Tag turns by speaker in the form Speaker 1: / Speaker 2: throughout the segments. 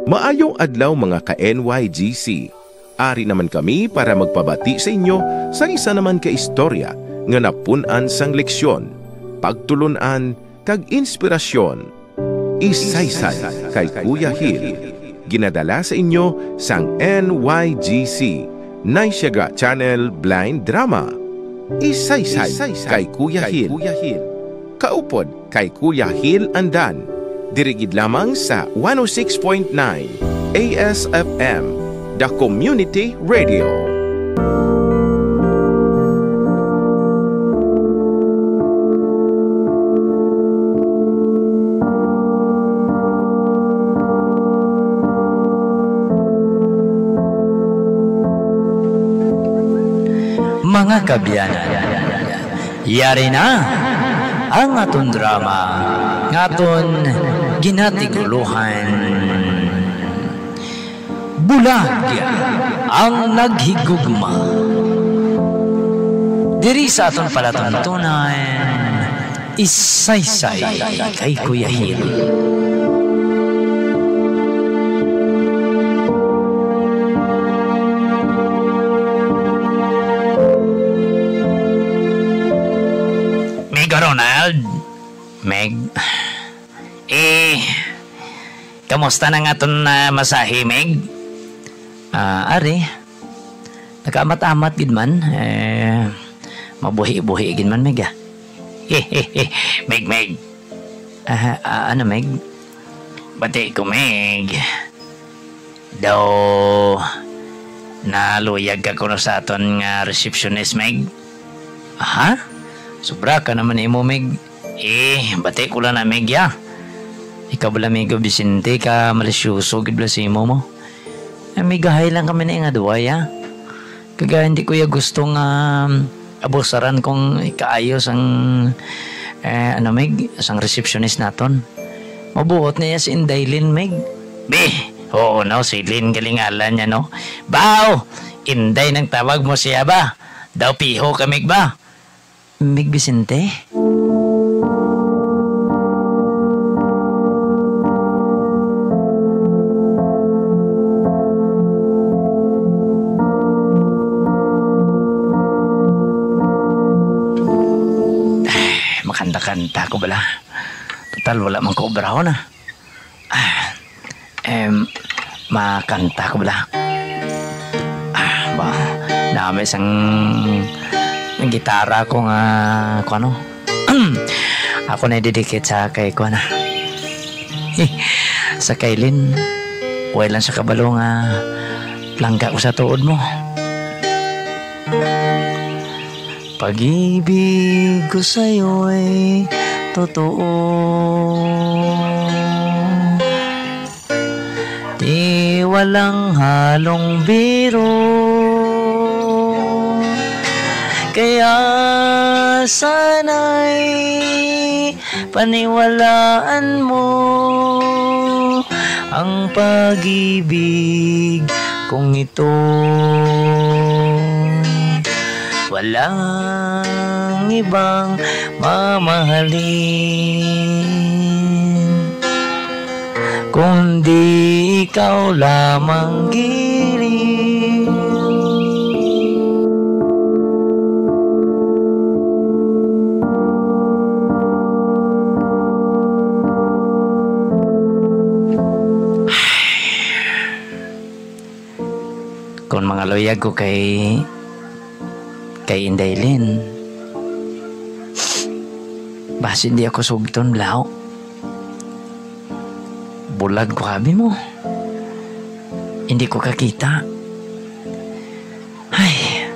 Speaker 1: Maayong adlaw mga ka-NYGC. Ari naman kami para magpabati sa inyo sa isa naman ka istorya nga napunan sang leksyon, pagtulunan kag inspirasyon. Isaysay kay Kuya Hil. Ginadala sa inyo sang NYGC Naisyaga Channel Blind Drama. Isaysay kay Kuya Hil. Kaupod kay Kuya Hil Andan. Dirigid lamang sa 106.9 ASFM, The Community Radio.
Speaker 2: Mga kabyanan, yari na ang aton drama ngaton ginatiguluhan. Bulag ang naghigugma. Diri sa aton palatuntunan, isaysay kay Kuya Hil. Ronald, Meg, kamusta na nga itong masahe, Meg? Ari, nakamat-amat gid man, mabuhi-buhi gid man, Meg, Meg. Ano, Meg? Bati ko, Meg. Daw, naluyag ka kuno sa aton nga receptionist, Meg. Ha? Sobra ka naman imo, Meg. Bati ko lang na, Meg, ya. Ikaw bala, Meg, Vicente, ka malisyoso, gid bala si imo mo. May gahay lang kami na nga duwa, ya. Kaya hindi ko ya gustong abusaran kung ikaayos ang, Meg, ang receptionist naton. Mabuot niya si Indaylin, Meg. Oo, no, si Lynn galingalan niya, no. Bao! Inday nang tawag mo siya ba? Daw piho ka, Meg, ba? Meg Vicente? Makanta-kanta ko bala. Total wala man ko obraho na. Makanta ko bala. Dami sang ang gitara ko nga ano ako na didikit sa kay ko na sa kailin wala sa kabalo nga langga ko sa tuod mo. Pag-ibig ko sa'yo ay totoo, di walang halong biro. Kaya sana'y paniwalaan mo ang pag-ibig kong ito. Walang ibang mamahalin kundi ikaw lamang, giling. Kung mga loyag ko kay Indaylin, basi hindi ako sugton, Lao. Bulag ko kami mo. Hindi ko kakita. Ay,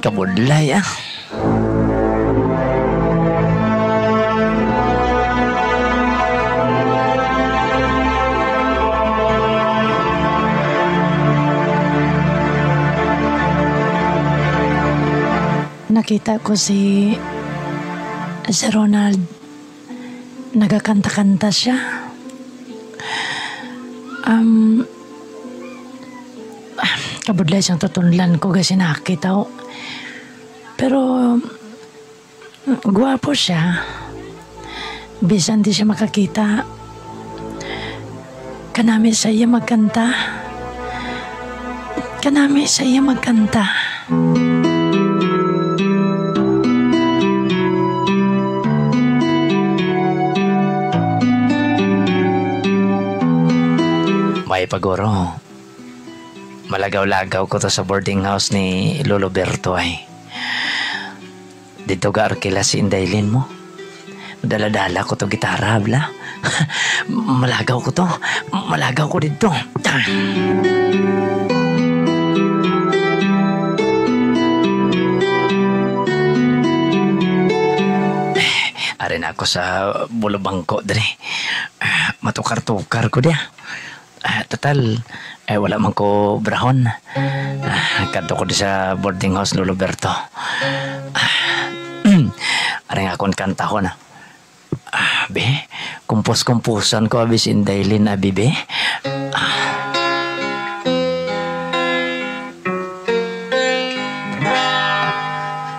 Speaker 2: kabudlay,
Speaker 3: Nakita ko si Ronald. Nagakanta-kanta siya. Kabudlay siyang tutunlan ko kasi nakita ko. Pero gwapo siya. Bisan di siya makakita. Kanami sa iya magkanta. Kanami sa iya magkanta.
Speaker 2: May paguro. Malagaw-lagaw ko to sa boarding house ni Lolo Berto ay. Dito ga arkila si Indaylin mo. Dala-dala ko to gitara, bla. Malagaw ko to. Malagaw ko dito. Arin ako sa bulubangko, dre. Matukar-tukar ko dia. Total, wala man ko brahon. Kanto ko di sa boarding house Lolo Berto. Aring akong kanta ko na. Be, kumpos-kumpusan ko abis Indaylin abi be.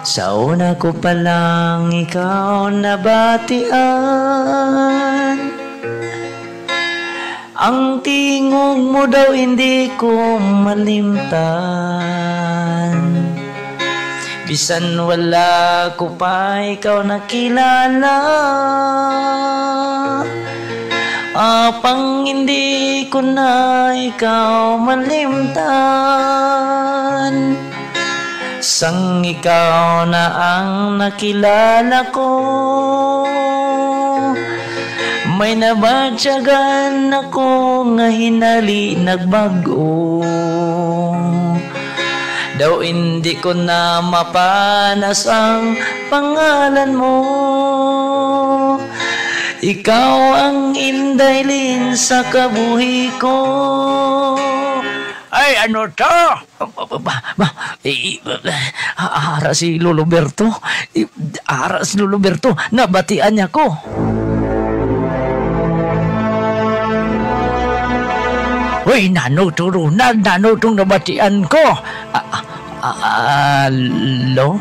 Speaker 2: Sa una ko palang ikaw nabatian. Ang tingog mo daw hindi ko malimtan. Bisan wala ko pa ikaw nakilala. Apang hindi ko na ikaw malimtan. Sang ikaw na ang nakilala ko. May nabatyagan ako nga hinali nagbago. Daw hindi ko na mapanas ang pangalan mo. Ikaw ang Indaylin sa kabuhi ko. Ay, ano to? Ara si Lolo Berto. Ara si Lolo Berto. Nabatian niya ko. Uy, nano to Ronald, nano tong nabatian ko. Lo?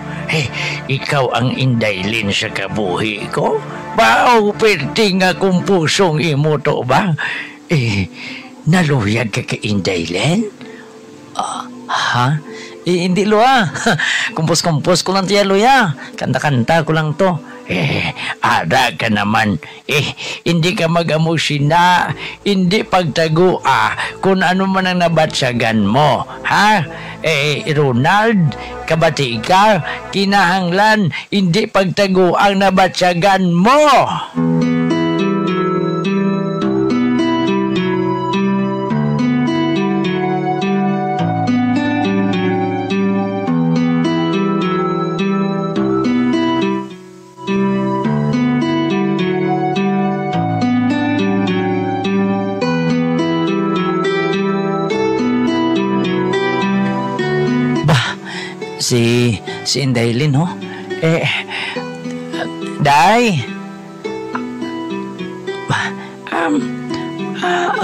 Speaker 2: Ikaw ang Indaylin sa kabuhi ko? Bao, pwede nga kung pusong imo to ba? Naluyag ka kay Indaylin? Ha? Hindi lo Kumpos-kumpos ko lang tiya loya. Kanta-kanta ko lang to. Ada ka naman. Hindi ka mag-amusina. Hindi pagtago kung ano man ang nabatsagan mo. Ha? Ronald, kabati ka, kinahanglan, hindi pagtago ang nabatsagan mo. Si Indaylin, ho? Day?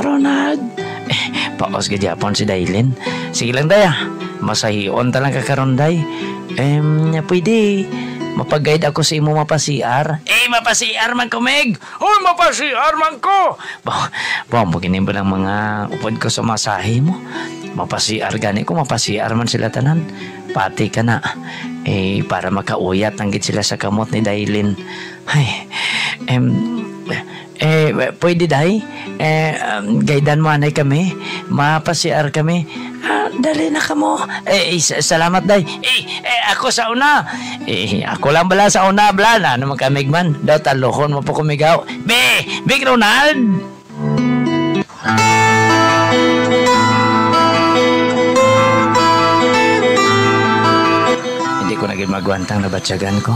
Speaker 2: Ronald? Paos ka Japon si Daylin. Sige lang, Day, masahion talang kakaroon, Day. Pwede, mapag-guide ako sa imo mapasiar. Mapasiar man ko, Meg! Mapasiar man ko! Buginin ba lang mga upod ko sa masahe mo? Mapasiar gani ko, mapasiar man sila tanan. Pati ka na. Para makauyat ang git sila sa kamot ni Daylin. Ay, pwede, Day? Gaydan mo anay kami. Mapasiar kami. Dali na ka mo. Salamat, Day. Ako sa una. Ako lang bala sa una, bala na. Ano makamigman? Daw talohon mo po kumigaw. Big Ronald! Hindi ko naging magwantang na batyagan ko.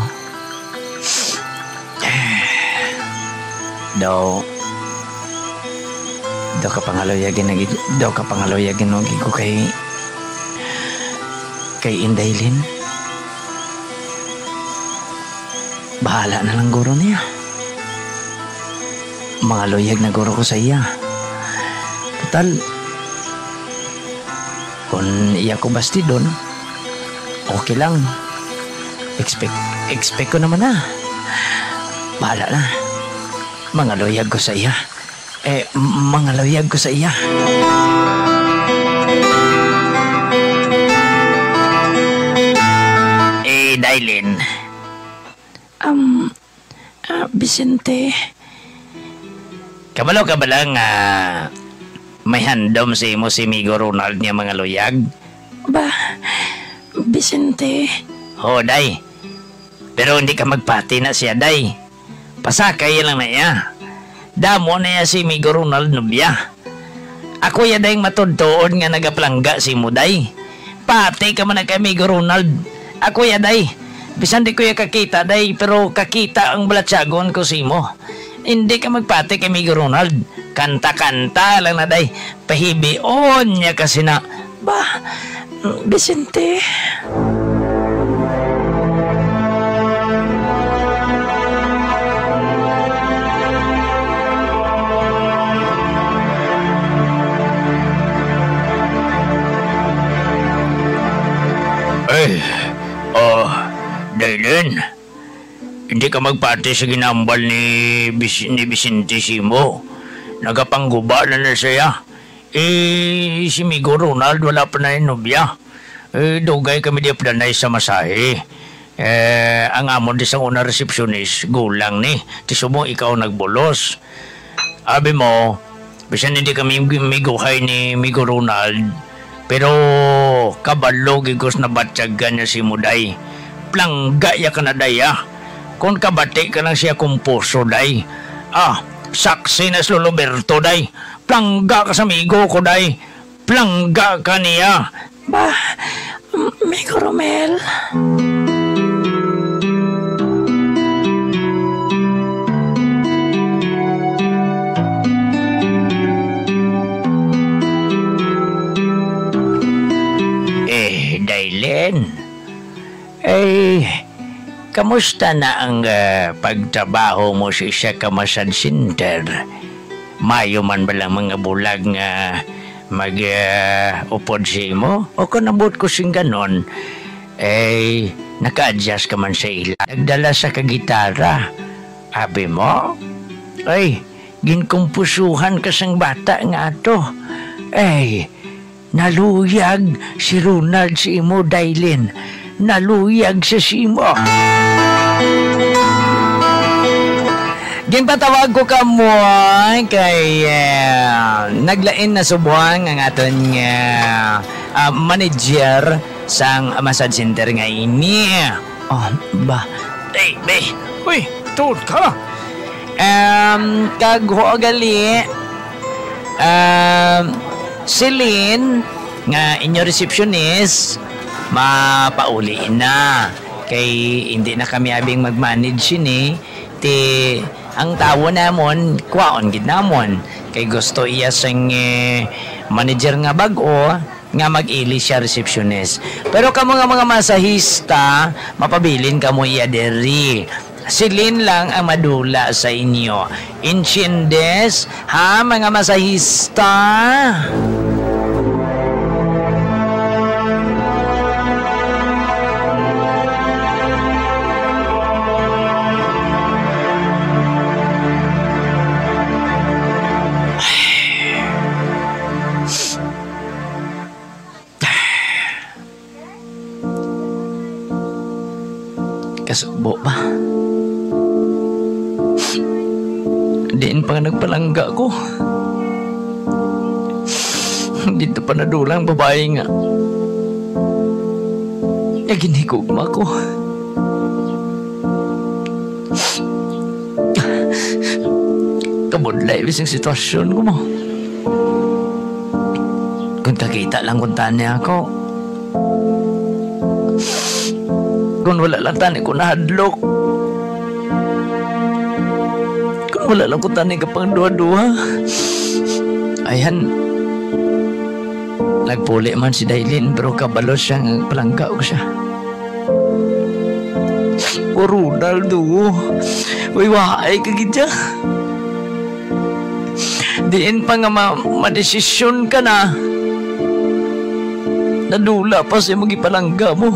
Speaker 2: Daw kapangaloyagin nung ko kay Indaylin. Bahala na lang guro niya. Mga loyag na guro ko sa iya. Total, kung iya ko basti doon, okay lang. Expect ko naman na. Bahala na. Mga loyag ko sa iya. Mga luyag ko sa iya. Dailin.
Speaker 3: Vicente.
Speaker 2: Kabalo ka ba lang may handom si mo si Migo Ronald niya mga luyag?
Speaker 3: Ba, Vicente.
Speaker 2: Ho, day. Pero hindi ka magpati na siya, day. Pasakay lang na iya. Damo na iya si Migo Ronald nubya. Ako ya dayang matudtoon nga nagapalangga si mo, day. Pati ka man na kay Migo Ronald. Ako ya, day. Bisan di ko ya kakita, day. Pero kakita ang balatsagon ko si mo. Hindi ka magpati kay Migo Ronald. Kanta-kanta lang na, day. Pahibion niya kasi na.
Speaker 3: Ba, Vicente.
Speaker 2: Dailin, hindi ka magpati sa ginambal ni Vicente Simo. Nagapangguba na siya. Si Migo Ronald wala pa na nobya. Dugay kami di planay sa masahe. Ang amon di sa una resepsyonis, gulang ni. Tisumo ikaw nagbulos. Abi mo, bisan hindi kami miguhay ni Migo Ronald, pero kabalo gigos na batyagan niya si Muday. Plangga ya ka na daya. Kung kabati ka lang siya kumpuso, day. Saksi na si Loloberto, day. Plangga ka sa migo ko, day. Plangga ka niya.
Speaker 3: Ba, Migo Romel.
Speaker 2: Dailin. Kamusta na ang pagtrabaho mo sa isa ka massage center? Mayo man ba lang mga bulag nga mag-upod si mo? O kung nabot ko sing ganon, naka-adjust ka man sa ila. Nagdala sa kagitara. Abi mo? Ginkumpusuhan ka sang bata nga ato. Naluyag si Ronald si imo, Dailin. Naluyag sa simo. Ginpatawag ko ka mo kay naglain na subuhan ang aton manager sang massage center nga ini. Ba? Uy, tuod ka. Kagho gali. Celine nga inyo receptionist mapauli na kay hindi na kami abing mag-manage ni ti ang tawo namon kwaon gid namon kay gusto iya sang manager nga bag-o nga mag-ili siya receptionist. Pero kamo nga mga masahista mapabilin kamo iya deri. Silin lang ang madula sa inyo. Inchindes, ha mga masahista? Kasubo ba? Diin pa nagpalangga ko. Dito pa nadulang babae nga. Ginhigugma ko. Kabudlay bising sitwasyon ko mo. Kung kakita lang kung tanya ako. Kung wala lang tani ko nahadlok. Kung wala lang ko tani kapang duha-duha. Ayan. Nagpuli man si Dailin pero kabalo siyang palangga ko siya. O Ronaldo. Uy, wahay ka gidya. Diin pa nga madesisyon ka na. Nadula pa siya magipalangga mo.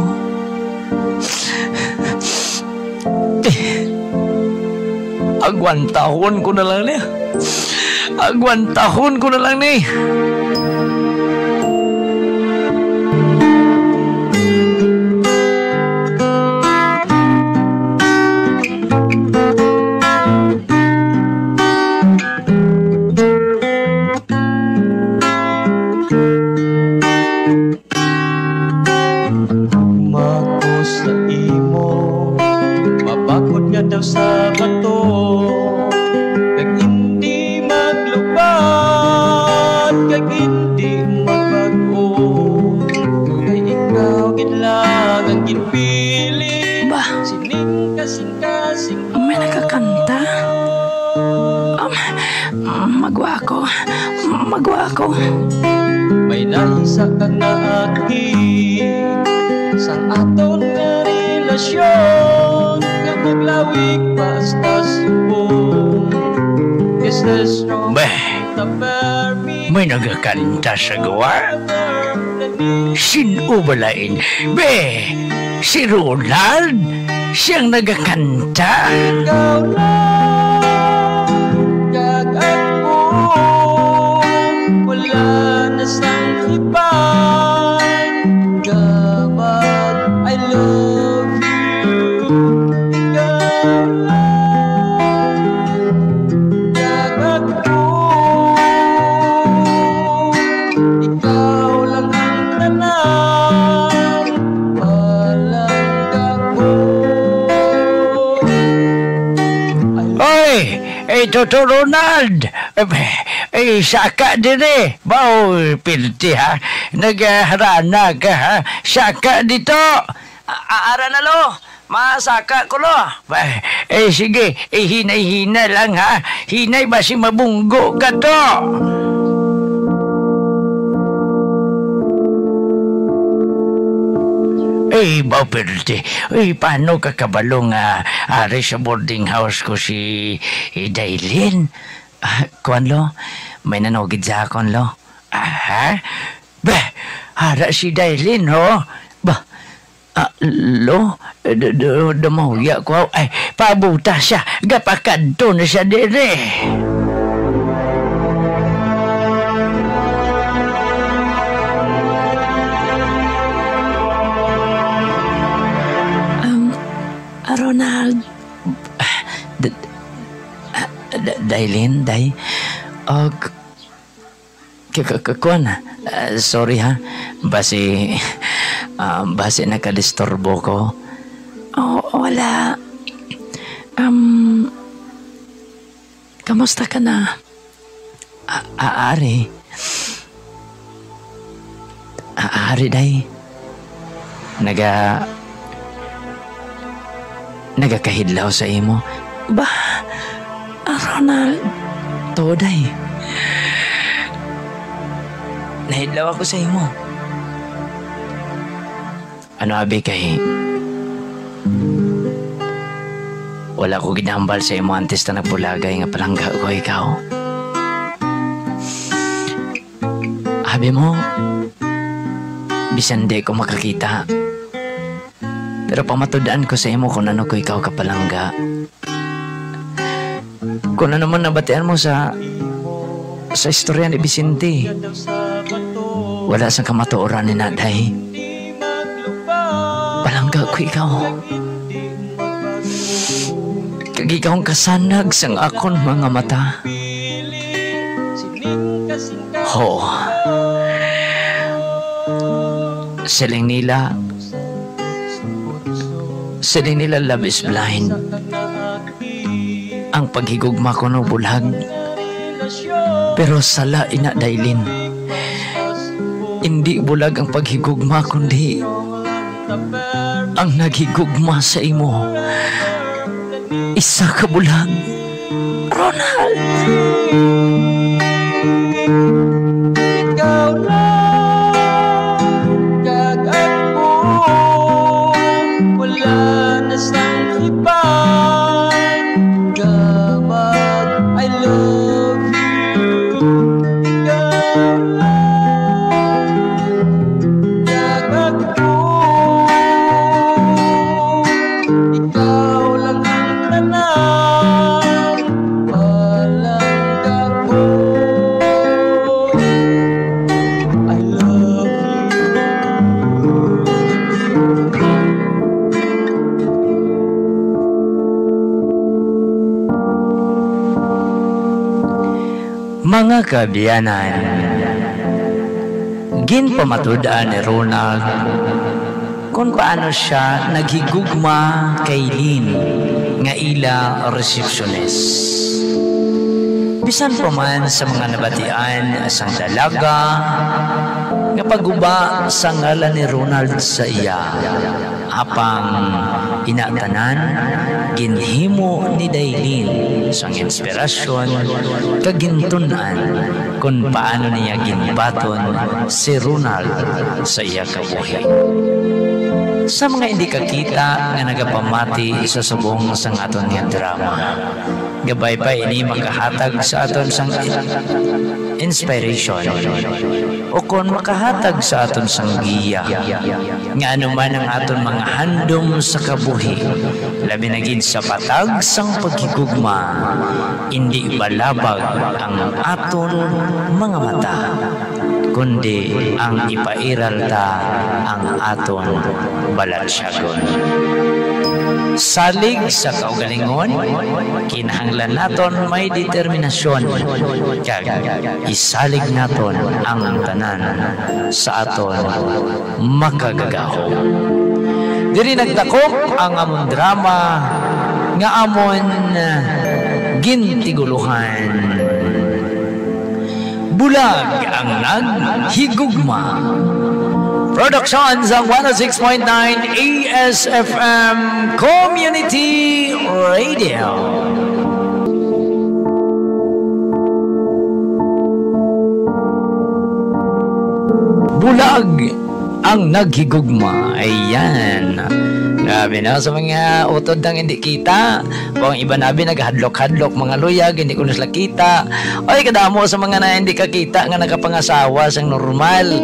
Speaker 2: Agwantahon ko na lang niya. Agwan tahon ko na lang ni.
Speaker 4: Sa bato kag hindi maglubad kag hindi magbago kay ikaw gid lang ang ginpili
Speaker 3: Ba?
Speaker 4: sining kasing
Speaker 3: May nakakanta? Magwa ako.
Speaker 4: may nahisa kang naagi sang aton nga relasyon nga maglawig basta subong is the strong the vermi
Speaker 2: May nagkakanta sa gawa? Sino ba lain? Si Ronald? Siyang nagkakanta?
Speaker 4: ikaw lang kag ako wala na sang iban gabag I love you ikaw lang kag ako ikaw lang ang tanan walang ako
Speaker 2: Toto Ronald! Saka din Bao, pilti ha? Nagharana ka ha? Saka dito! Ara na lo! Masaka ko lo! Sige, hinay-hinay lang ha? Hinay ba si mabunggo ka to? Bao pilti. Paano ka kabalong ari sa boarding house ko si Dailin? Kuan lo, may nanogid sa akon lo. Ha? Hara si Dailin ho? Lo, damawya ko. Pabuta siya. Gapakadto na siya dire.
Speaker 3: Ronald.
Speaker 2: Dailin, Day. Kuan. Sorry ha. Basi nakadisturbo ko.
Speaker 3: Wala. Kamusta ka na?
Speaker 2: Ari, Day. Nagakahidlaw sa imo.
Speaker 3: Ronald.
Speaker 2: Day. Nahidlaw ako sa imo. Ano abi kay? Wala ko ginambal sa imo antes na nagpulagay nga palangga ko ikaw. Abi mo, bisan di ko makakita. Pero pamatudaan ko sa imo kung ano ko ikaw kapalangga. Kung ano man nabatian mo sa istorya ni Vicente. Wala sa kamatuoran ni Naday. Palangga ko ikaw. Kag ikaw ang kasanag sang akon mga mata. Ho. Siling nila love is blind. Ang paghigugma ko no bulag. Pero sala ina Dailin. Hindi bulag ang paghigugma kundi ang naghigugma sa imo. Isa ka bulag. Ronald.
Speaker 4: ikaw lang kag ako wala na sang iban gabag I love you ikaw lang kag ako ikaw lang ang tanan walang
Speaker 2: Mga kabiyanan, ginpamatud-an ni Ronald kung paano siya naghigugma kay Lynn nga ila receptionist. Bisan pa man sa mga nabatian sang dalaga nga paguba sa ngalan ni Ronald sa iya, apang inatanan ginhimo ni Daylin sang inspirasyon kagintunan kung paano niya ginbaton si Ronald sa iya kabuhi. Sa mga hindi kakita nga nagapamati sa subong sang aton nga drama, gabay pa ini makahatag sa aton sang inspiration o kung makahatag sa aton sang giya nga anuman ang aton mga handom sa kabuhi, labi na gid sa patag sang pagigugma, hindi balabag ang aton mga mata, kundi ang ipairal ta ang aton balansyagon. Salig sa kaugalingon, kinahanglan naton may determinasyon kag isalig naton ang tanan sa aton makagagaho. Diri nagtakop ang amon drama nga amon gintiguluhan. Bulag ang naghigugma. Productions ang 106.9 ASFM Community Radio. Bulag ang naghigugma. Ayan. Grabe na sa mga utod nang hindi kita. Kung iba nabi naghadlok-hadlok mga luyag, hindi ko na sila kita. Oy, kadamo sa mga na hindi kakita nga nakapangasawa sang normal.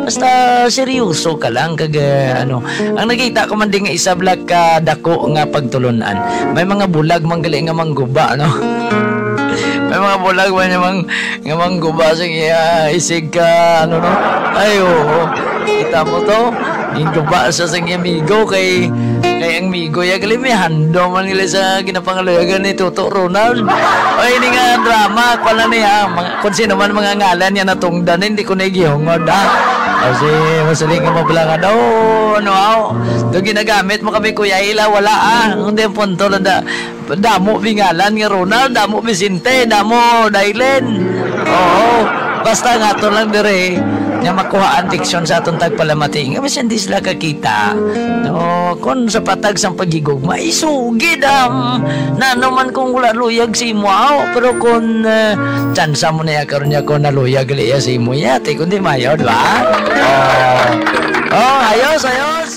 Speaker 2: Basta seryoso ka lang kag ano. Ang nakita ko man din nga isa black ka dako nga pagtulunan. May mga bulag manggali nga mangguba no. May mga bulag man nga mangguba sa isig ka ano no. Ay oo. Kita mo to. Ginguba sa sang amigo kay ang migo ya gali may hando man nila sa ginapangalayagan ni Toto Ronald. Oy ini nga drama pala niya kung sino man mga ngalan niya natungdan hindi ko na gihungod kasi masaling nga mablangan daw ano ito ginagamit mo kami kuya ila wala hindi ang punto lang damo bingalan nga Ronald, damo Vicente, damo Dailen. Oo basta nga to lang dire nga makuhaan diksyon sa atong tagpalamati nga bisan di sila kakita no kung sa patag sang pagigugma isugid na naman kung wala luyag si mo pero kung tsansa mo na karon niya kung naluyag liya si mo yate kundi mayo diba ayos